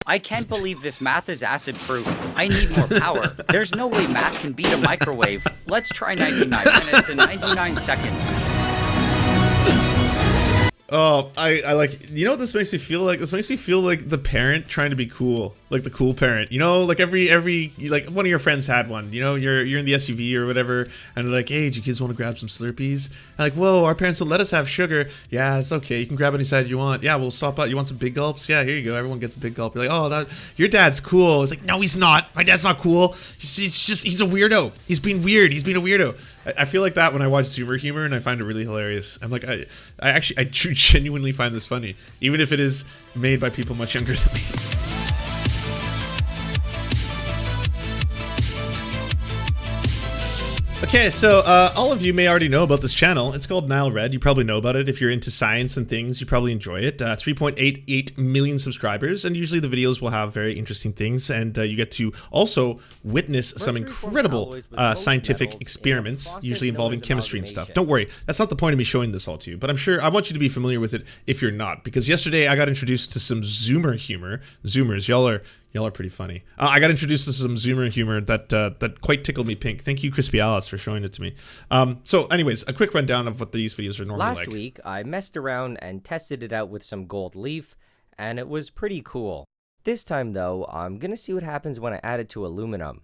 I can't believe this math is acid-proof. I need more power. There's no way math can beat a microwave. Let's try 99 minutes and 99 seconds. Oh, I like, you know what this makes me feel like? This makes me feel like the parent trying to be cool, like the cool parent. You know, like every like one of your friends had one. You know, you're in the SUV or whatever, and they're like, "Hey, do you kids want to grab some Slurpees?" And like, "Whoa, our parents will let us have sugar." Yeah, it's okay. You can grab any side you want. Yeah, we'll stop out. You want some big gulps? Yeah, here you go. Everyone gets a big gulp. You're like, "Oh, that your dad's cool." It's like, "No, he's not. My dad's not cool. He's a weirdo. He's being weird. He's being a weirdo." I feel like that when I watch Zoomer humor, and I find it really hilarious. I'm like, I genuinely find this funny, even if it is made by people much younger than me. Okay, so all of you may already know about this channel. It's called NileRed. You probably know about it. If you're into science and things, you probably enjoy it. 3.88 million subscribers, and usually the videos will have very interesting things, and you get to also witness some incredible scientific experiments, usually involving chemistry and stuff. Don't worry, that's not the point of me showing this all to you, but I'm sure I want you to be familiar with it if you're not, because yesterday I got introduced to some Zoomer humor. Zoomers, y'all are pretty funny. I got introduced to some Zoomer humor that quite tickled me pink. Thank you, Crispy Alice, for showing it to me. So anyways, a quick rundown of what these videos are normally like. Last week, I messed around and tested it out with some gold leaf, and it was pretty cool. This time, though, I'm gonna see what happens when I add it to aluminum.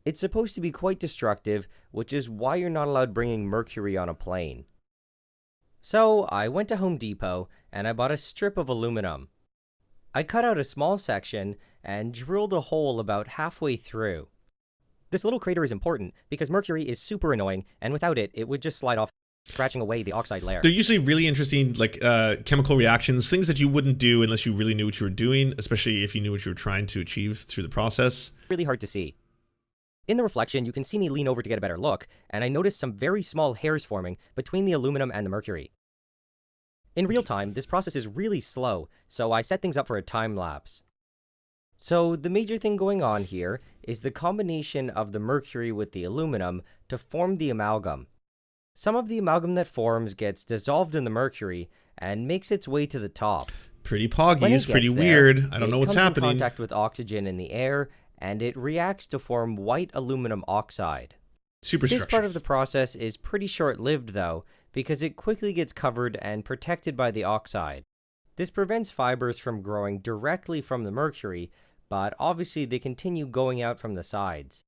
It's supposed to be quite destructive, which is why you're not allowed bringing mercury on a plane. So, I went to Home Depot, and I bought a strip of aluminum. I cut out a small section and drilled a hole about halfway through. This little crater is important because mercury is super annoying, and without it, it would just slide off, scratching away the oxide layer. They're usually really interesting, like chemical reactions, things that you wouldn't do unless you really knew what you were doing, especially if you knew what you were trying to achieve through the process. Really hard to see. In the reflection, you can see me lean over to get a better look, and I noticed some very small hairs forming between the aluminum and the mercury. In real time, this process is really slow, so I set things up for a time lapse. So the major thing going on here is the combination of the mercury with the aluminum to form the amalgam. Some of the amalgam that forms gets dissolved in the mercury and makes its way to the top. Pretty poggy, it's pretty weird. I don't know what's happening. It comes in contact with oxygen in the air, and it reacts to form white aluminum oxide. Superstructures. This part of the process is pretty short-lived, though, because it quickly gets covered and protected by the oxide. This prevents fibers from growing directly from the mercury, but obviously they continue going out from the sides.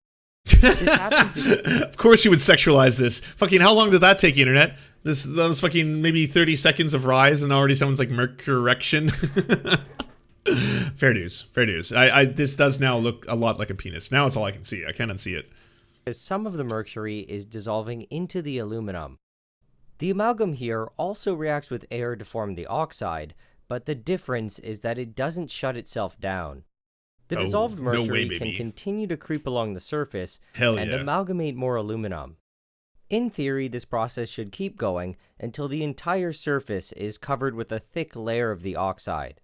This happens because of course you would sexualize this. Fucking how long did that take, internet? That was fucking maybe 30 seconds of rise and already someone's like mercurection. Fair dues, fair dues. This does now look a lot like a penis. Now it's all I can see. I can't unsee it. Some of the mercury is dissolving into the aluminum. The amalgam here also reacts with air to form the oxide, but the difference is that it doesn't shut itself down. The dissolved mercury can continue to creep along the surface and amalgamate more aluminum. In theory, this process should keep going until the entire surface is covered with a thick layer of the oxide.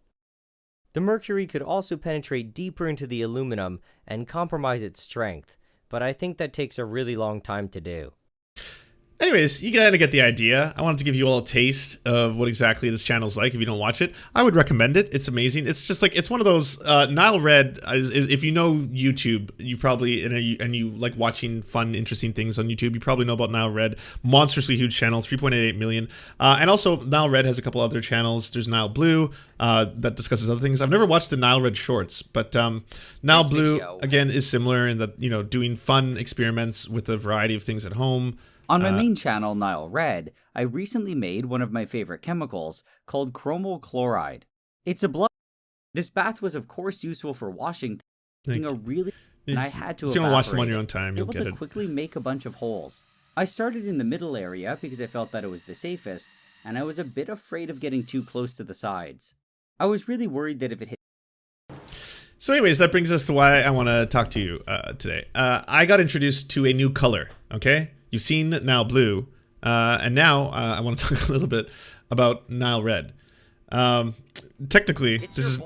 The mercury could also penetrate deeper into the aluminum and compromise its strength, but I think that takes a really long time to do. Anyways, you gotta get the idea. I wanted to give you all a taste of what exactly this channel's like. If you don't watch it, I would recommend it. It's amazing. It's just like, it's one of those, NileRed is if you know YouTube, you probably, and you like watching fun, interesting things on YouTube, you probably know about NileRed. Monstrously huge channel, 3.88 million. And also, NileRed has a couple other channels. There's NileBlue, that discusses other things. I've never watched the NileRed shorts, but NileBlue, again, is similar in that, you know, doing fun experiments with a variety of things at home. On my main channel, NileRed, I recently made one of my favorite chemicals called chromyl chloride. It's a blood. This bath was of course useful for washing things, and I had to if you don't watch them on your own time, you'll get it. Quickly make a bunch of holes. I started in the middle area because I felt that it was the safest, and I was a bit afraid of getting too close to the sides. I was really worried that if it hit. So anyways, that brings us to why I want to talk to you today. I got introduced to a new color, okay? You've seen NileBlue, and now I want to talk a little bit about NileRed. Technically, this is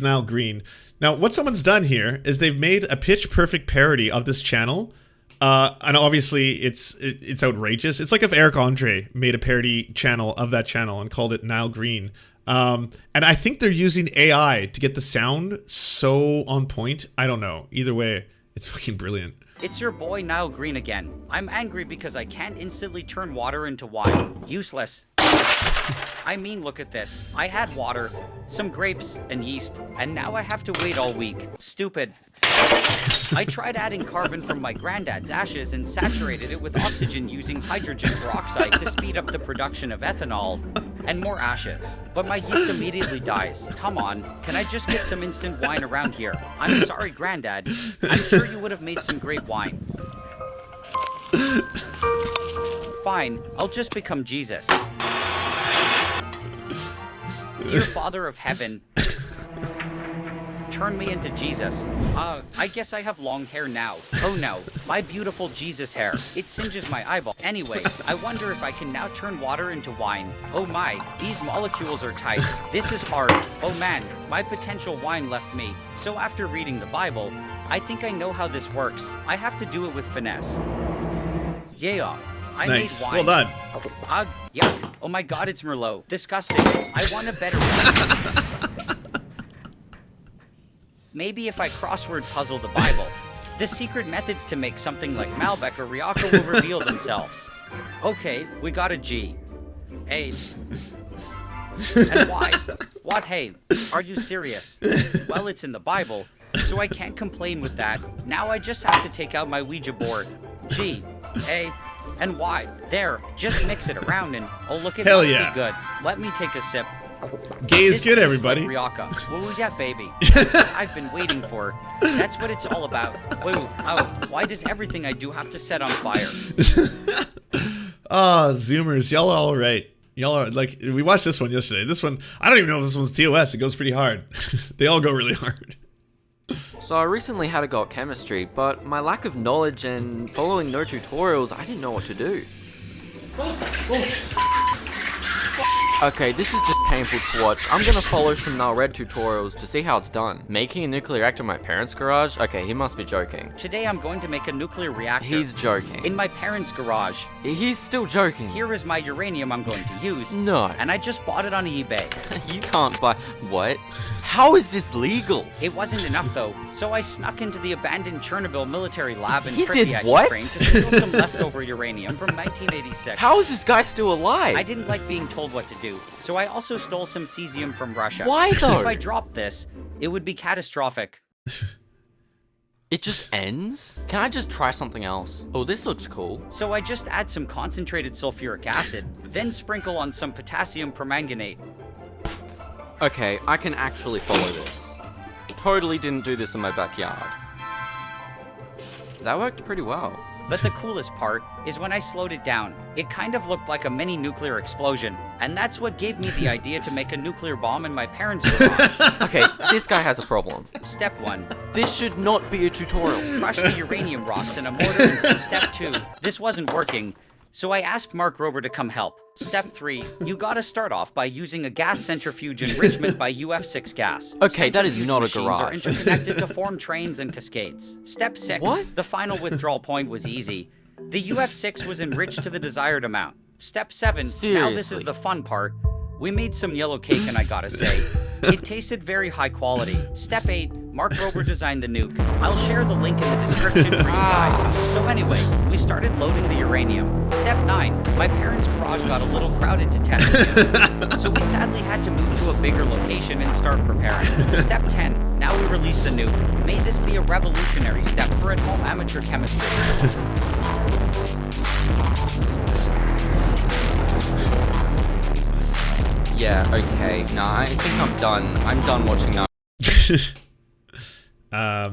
NileGreen. Now, what someone's done here is they've made a pitch-perfect parody of this channel, and obviously it's outrageous. It's like if Eric Andre made a parody channel of that channel and called it NileGreen. And I think they're using AI to get the sound so on point. I don't know. Either way, it's fucking brilliant. It's your boy NileGreen again. I'm angry because I can't instantly turn water into wine. Useless. I mean, look at this. I had water, some grapes, and yeast, and now I have to wait all week. Stupid. I tried adding carbon from my granddad's ashes and saturated it with oxygen using hydrogen peroxide to speed up the production of ethanol and more ashes. But my yeast immediately dies. Come on, can I just get some instant wine around here? I'm sorry, Granddad. I'm sure you would have made some great wine. Fine, I'll just become Jesus. Dear Father of Heaven, turn me into Jesus. I guess I have long hair now. Oh no, my beautiful Jesus hair. It singes my eyeball. Anyway, I wonder if I can now turn water into wine. Oh my, these molecules are tight. This is hard. Oh man, my potential wine left me. So after reading the Bible, I think I know how this works. I have to do it with finesse. Yeah. I Nice. made wine. Well done. Yuck. Oh my god, it's Merlot. Disgusting. I want a better recipe. Maybe if I crossword puzzle the Bible, the secret methods to make something like Malbec or reactor will reveal themselves. Okay, we got a G. A. And why? What, hey, are you serious? Well, it's in the Bible, so I can't complain with that. Now I just have to take out my Ouija board. G. A. And why? There, just mix it around and, oh look, it Hell must yeah. be good. Let me take a sip. Gay is This good, tastes everybody. like Riaka. Woo, yeah, baby. That's what I've been waiting for. That's what it's all about. Woo, oh, why does everything I do have to set on fire? Ah, Zoomers, y'all are all right. Y'all are like, we watched this one yesterday. This one, I don't even know if this one's TOS. It goes pretty hard. They all go really hard. So I recently had a go at chemistry, but my lack of knowledge and following no tutorials, I didn't know what to do. Okay, this is just painful to watch. I'm gonna follow some NileRed tutorials to see how it's done. Making a nuclear reactor in my parents' garage? Okay, he must be joking. Today I'm going to make a nuclear reactor. He's joking. in my parents' garage. He's still joking. Here is my uranium I'm going to use. No. And I just bought it on eBay. You can't buy... What? How is this legal? It wasn't enough though, so I snuck into the abandoned Chernobyl military lab in He did Pripyat, what? Ukraine to steal some leftover uranium from 1986. How is this guy still alive? I didn't like being told what to do, so I also stole some cesium from Russia. Why though? If I dropped this, it would be catastrophic. It just ends? Can I just try something else? Oh, this looks cool. So I just add some concentrated sulfuric acid, then sprinkle on some potassium permanganate. Okay, I can actually follow this. Totally didn't do this in my backyard. That worked pretty well. But the coolest part is when I slowed it down, it kind of looked like a mini nuclear explosion. And that's what gave me the idea to make a nuclear bomb in my parents' garage. Okay, this guy has a problem. Step 1. This should not be a tutorial. Crush the uranium rocks in a mortar. And Step 2. This wasn't working, so I asked Mark Rober to come help. Step 3. You gotta start off by using a gas centrifuge enrichment by UF6 gas. Okay, that is Centrifuge not a machines are garage. interconnected to form trains and cascades. Step 6. What? The final withdrawal point was easy. The UF6 was enriched to the desired amount. Step 7. Now this Seriously? is the fun part. We made some yellow cake and I gotta say, it tasted very high quality. Step 8. Mark Rober designed the nuke. I'll share the link in the description for you guys. So anyway, we started loading the uranium. Step 9. My parents' garage got a little crowded to test it. So we sadly had to move to a bigger location and start preparing. Step 10. Now we release the nuke. May this be a revolutionary step for at-home amateur chemistry. Yeah, okay. Nah, I think I'm done. I'm done watching that.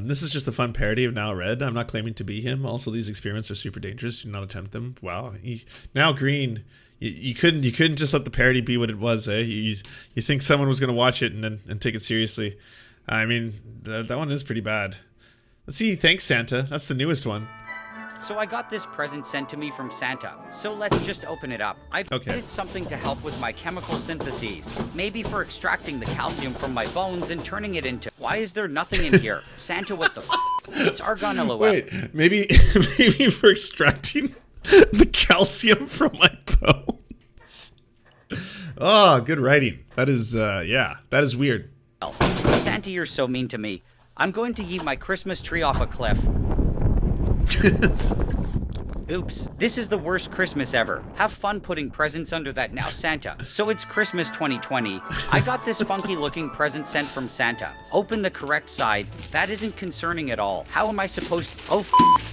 This is just a fun parody of NileRed. I'm not claiming to be him. Also, these experiments are super dangerous. Do not attempt them. Wow. NileGreen, you couldn't just let the parody be what it was, eh? You think someone was gonna watch it and take it seriously? I mean, that one is pretty bad. Let's see. Thanks, Santa. That's the newest one. So I got this present sent to me from Santa. So let's just open it up. I've Okay. added something to help with my chemical syntheses. Maybe for extracting the calcium from my bones and turning it into... Why is there nothing in here? Santa, what the f***? It's argon LOL. Wait, maybe for extracting the calcium from my bones. Oh, good writing. That is, yeah, that is weird. Santa, you're so mean to me. I'm going to yeet my Christmas tree off a cliff. Oops, this is the worst Christmas ever. Have fun putting presents under that now, Santa. So it's Christmas 2020. I got this funky looking present sent from Santa. Open the correct side. That isn't concerning at all. How am I supposed to— oh,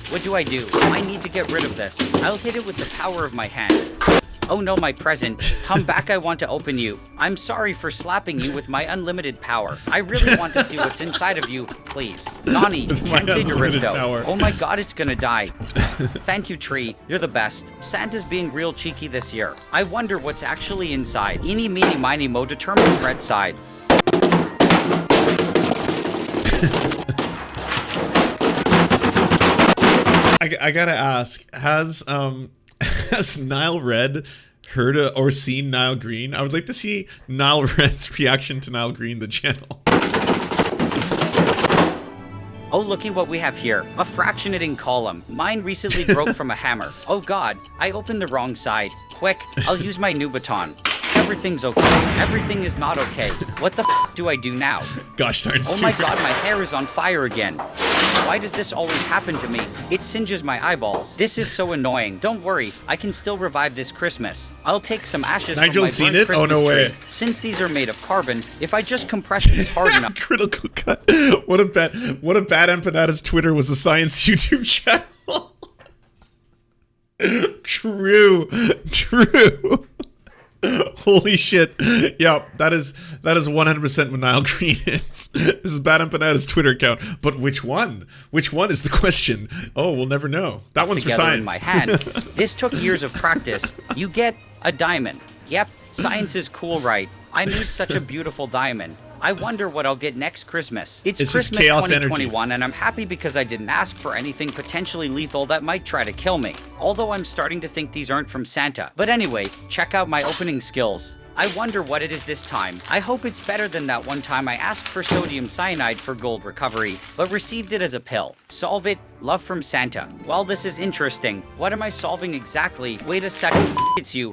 what do? I need to get rid of this. I'll hit it with the power of my hand. Oh no, my present. Come back, I want to open you. I'm sorry for slapping you with my unlimited power. I really want to see what's inside of you, please. Nani, power. Oh my god, it's gonna die. Thank you, tree. You're the best. Santa's being real cheeky this year. I wonder what's actually inside. Eeny, meeny, miny, mo determines red side. I gotta ask, has NileRed heard or seen NileGreen? I would like to see NileRed's reaction to NileGreen, the channel. Oh, looky what we have here. A fractionating column. Mine recently broke from a hammer. Oh god, I opened the wrong side. Quick, I'll use my new baton. Everything's okay. Everything is not okay. What the f do I do now? Gosh darn. Oh my god, my hair is on fire again. Why does this always happen to me? It singes my eyeballs. This is so annoying. Don't worry, I can still revive this Christmas. I'll take some ashes from my burnt Christmas tree. Oh no way. Since these are made of carbon, if I just compress these hard enough. Critical cut. What a bad Empanada's Twitter was a science YouTube channel. True. Holy shit. Yeah, that is 100% what NileGreen is. This is Bad Empanada's Twitter account. But which one? Which one is the question? Oh, we'll never know. That one's for science. In my hand. This took years of practice. You get a diamond. Yep, science is cool, right? I made such a beautiful diamond. I wonder what I'll get next Christmas. It's Christmas 2021, and I'm happy because I didn't ask for anything potentially lethal that might try to kill me. Although I'm starting to think these aren't from Santa. But anyway, check out my opening skills. I wonder what it is this time. I hope it's better than that one time I asked for sodium cyanide for gold recovery, but received it as a pill. Solve it. Love from Santa. While this is interesting, what am I solving exactly? Wait a second. It's you.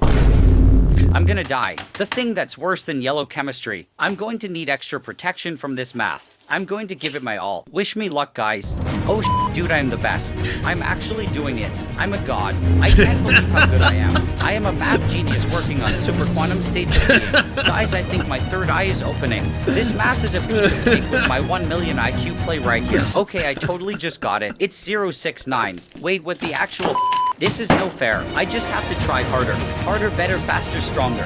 I'm gonna die. The thing that's worse than yellow chemistry. I'm going to need extra protection from this math. I'm going to give it my all. Wish me luck, guys. Oh dude, I am the best. I'm actually doing it. I'm a god. I can't believe how good I am. I am a math genius working on super quantum states of being. Guys, I think my third eye is opening. This math is a piece of cake with my 1 million IQ play right here. Okay, I totally just got it. It's 069. Wait, what the actual— this is no fair. I just have to try harder. Harder, better, faster, stronger.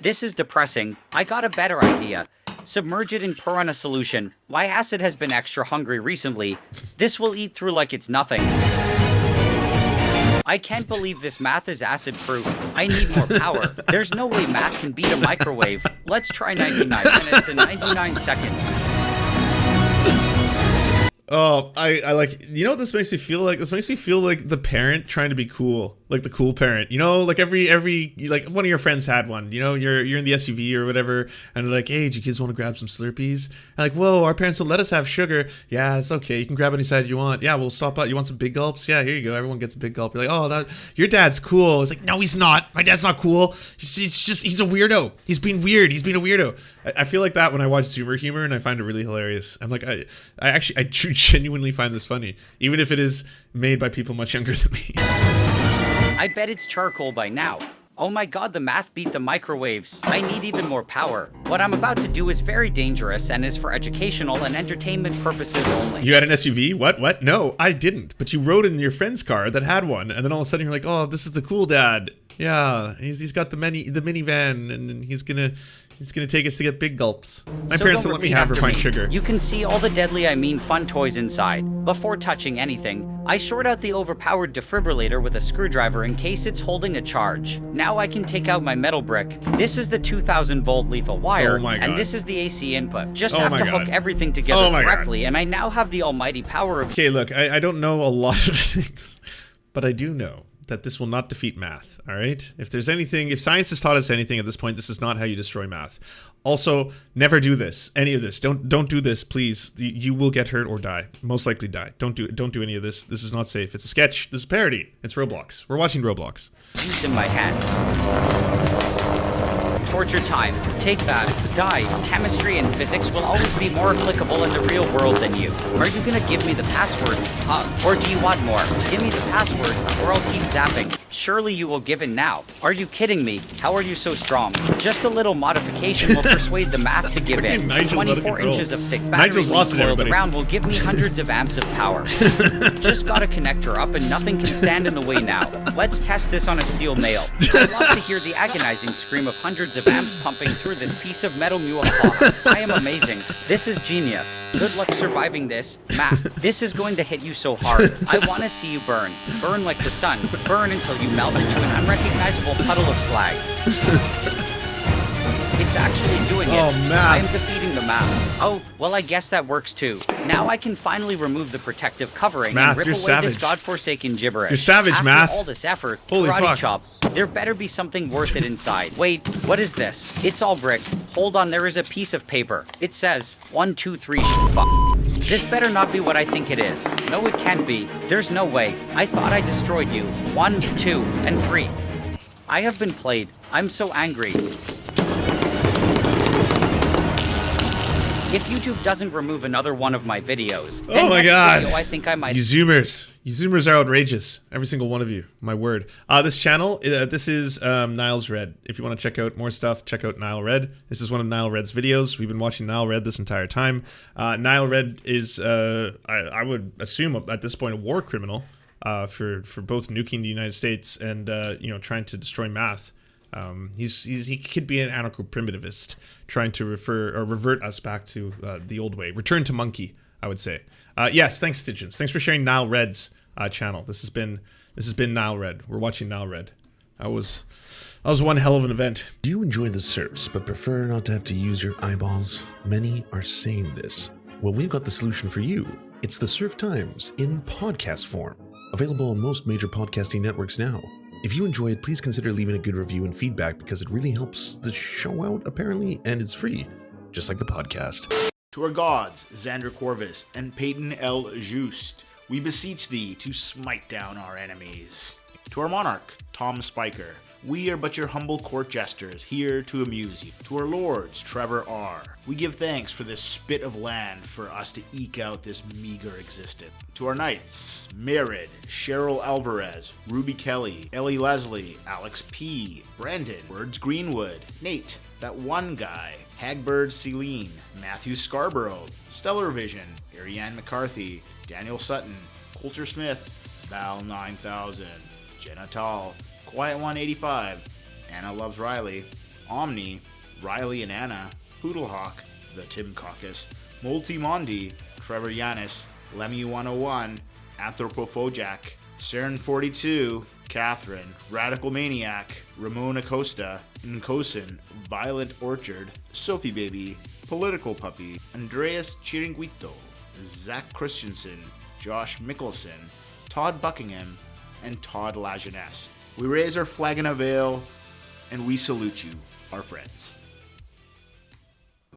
This is depressing. I got a better idea. Submerge it in piranha solution. My acid has been extra hungry recently. This will eat through like it's nothing. I can't believe this math is acid proof. I need more power. There's no way math can beat a microwave. Let's try 99 minutes and 99 seconds. Oh, I like, you know what this makes me feel like? This makes me feel like the parent trying to be cool. Like the cool parent. You know, like every like one of your friends had one. You know, you're in the SUV or whatever, and they're like, hey, do you kids want to grab some Slurpees? And like, whoa, our parents will let us have sugar. Yeah, it's okay. You can grab any side you want. Yeah, we'll stop out. You want some big gulps? Yeah, here you go. Everyone gets a big gulp. You're like, oh, your dad's cool. It's like, no, he's not. My dad's not cool. He's a weirdo. He's being weird. He's being a weirdo. I feel like that when I watch Zoomer humor, and I find it really hilarious. I'm like, I genuinely find this funny, even if it is made by people much younger than me. I bet it's charcoal by now. Oh my god, the math beat the microwaves. I need even more power. What I'm about to do is very dangerous and is for educational and entertainment purposes only. You had an SUV? What? No, I didn't. But you rode in your friend's car that had one, and then all of a sudden you're like, oh, this is the cool dad. Yeah, he's got the minivan, and he's gonna take us to get big gulps. My parents don't let me have refined sugar. You can see all the deadly, fun toys inside. Before touching anything, I short out the overpowered defibrillator with a screwdriver in case it's holding a charge. Now I can take out my metal brick. This is the 2000 volt lethal wire, and this is the AC input. Just have to hook everything together correctly, and I now have the almighty power of— Okay, look, I don't know a lot of things, but I do know that this will not defeat math, all right? If there's anything, if science has taught us anything at this point, this is not how you destroy math. Also, never do this, any of this. Don't do this, please. You will get hurt or die. Most likely die. Don't do any of this. This is not safe. It's a sketch. This is a parody. It's Roblox. We're watching Roblox. Use in my hands. Torture time. Take that. Die. Chemistry and physics will always be more applicable in the real world than you. Are you gonna give me the password? Or do you want more? Give me the password, or I'll keep zapping. Surely you will give in now. Are you kidding me? How are you so strong? Just a little modification will persuade the math to give in. 24 inches of thick battery coiled around will give me hundreds of amps of power. Just got a connector up and nothing can stand in the way now. Let's test this on a steel nail. I love to hear the agonizing scream of hundreds of amps pumping through this piece of metal mule cloth. I am amazing. This is genius. Good luck surviving this. Math, this is going to hit you so hard. I want to see you burn. Burn like the sun. Burn until you melt into an unrecognizable puddle of slag. It's actually doing it. Oh, math. I am defeating the math. Oh, well, I guess that works too. Now I can finally remove the protective covering Math, and rip away this godforsaken gibberish. You're savage, After Math. all this effort, Holy karate fuck. chop. There better be something worth it inside. Wait, what is this? It's all brick. Hold on, there is a piece of paper. It says 1, 2, 3. Fuck. This better not be what I think it is. No, it can't be. There's no way. I thought I destroyed you. 1, 2, and 3. I have been played. I'm so angry. If YouTube doesn't remove another one of my videos, then Oh my next god. video I think I might. You Zoomers. You Zoomers are outrageous. Every single one of you. My word. This channel, this is NileRed. If you want to check out more stuff, check out NileRed. This is one of NileRed's videos. We've been watching NileRed this entire time. NileRed is, I would assume at this point, a war criminal for both nuking the United States and, you know, trying to destroy math. He could be an anarcho-primitivist trying to revert us back to the old way. Return to monkey, I would say. Yes, thanks, Stitchins. Thanks for sharing NileRed's channel. This has been NileRed. We're watching NileRed. That was one hell of an event. Do you enjoy the Serfs but prefer not to have to use your eyeballs? Many are saying this. Well, we've got the solution for you. It's the Serf Times in podcast form. Available on most major podcasting networks now. If you enjoy it, please consider leaving a good review and feedback because it really helps the show out, apparently, and it's free, just like the podcast. To our gods, Xander Corvus and Peyton L. Just, we beseech thee to smite down our enemies. To our monarch, Tom Spiker, we are but your humble court jesters, here to amuse you. To our lords, Trevor R., we give thanks for this spit of land for us to eke out this meager existence. To our knights, Merid, Cheryl Alvarez, Ruby Kelly, Ellie Leslie, Alex P., Brandon, Words Greenwood, Nate, that one guy, Hagbird Celine, Matthew Scarborough, Stellar Vision, Ariane McCarthy, Daniel Sutton, Coulter Smith, Val 9000, Jenna Tall, Quiet 185, Anna Loves Riley, Omni, Riley and Anna, Poodlehawk, The Tim Caucus, Multimondi, Trevor Yanis, Lemmy 101, Anthropophojak, Saren 42, Catherine, Radical Maniac, Ramon Acosta, Nkosin, Violent Orchard, Sophie Baby, Political Puppy, Andreas Chiringuito, Zach Christensen, Josh Mickelson, Todd Buckingham, and Todd Lajeunesse. We raise our flag in a veil, and we salute you, our friends.